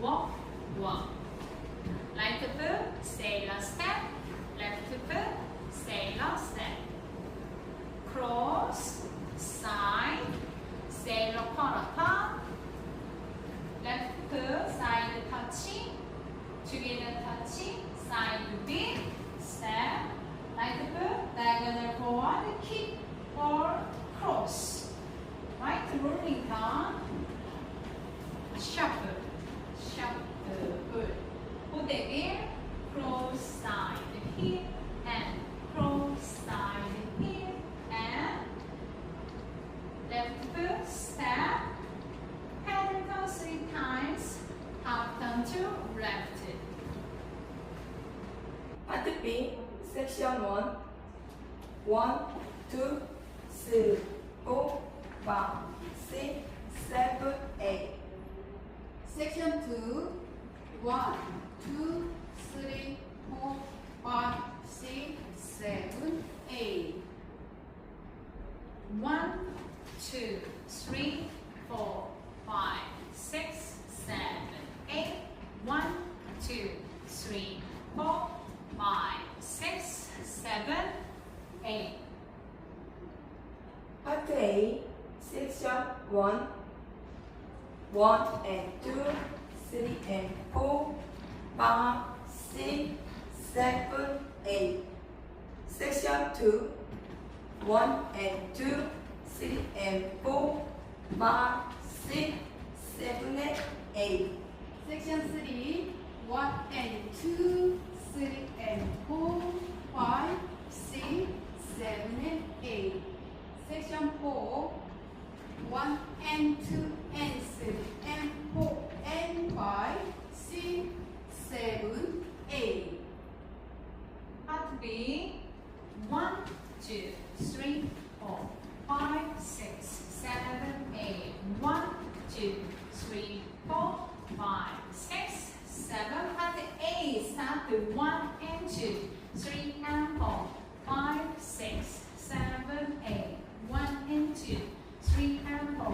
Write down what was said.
walk, walk. Right foot, sailor step. Left foot, sailor step. Cross, side, sailor quarter palm. Left foot, side touching. Together touching, side big step. Right foot, diagonal forward, kick or cross. Right, rolling down. Shuffle, shuffle, good. Put again, cross side here and cross side here and left foot step. Paddle down 3 times. Half turn to left. Part B, section 1. 1, 2, 3, 4, 5, 6, 7, 8. Section 2, 1, 2, 3, 4, 5, 6, 7, 8. 1, 2, 3, 4, 5, 6, 7, 8. 1, 2, 3, 4, 5, 6, 7, 8. Part A, section 1. 1 and 2, 3 and 4, 5, 6, 7, 8. Section 2. 1 and 2, 3 and 4, 5, 6, 7, 8. Section 3, 1 and 2, 3 and 4, 5, 6, 7 and 8. Section 4, 1 and 2 and 3 and 4 and 5, 6, 7, 8. Part B. 1, 2, 3, 4, 5, 6, 7, 8. 1, 2, 3, 4, 5, 6, 7. Part A. Start with 1 and 2, 3 and 4, 5, 6, 7, 8. 1 and 2, 3 and 4,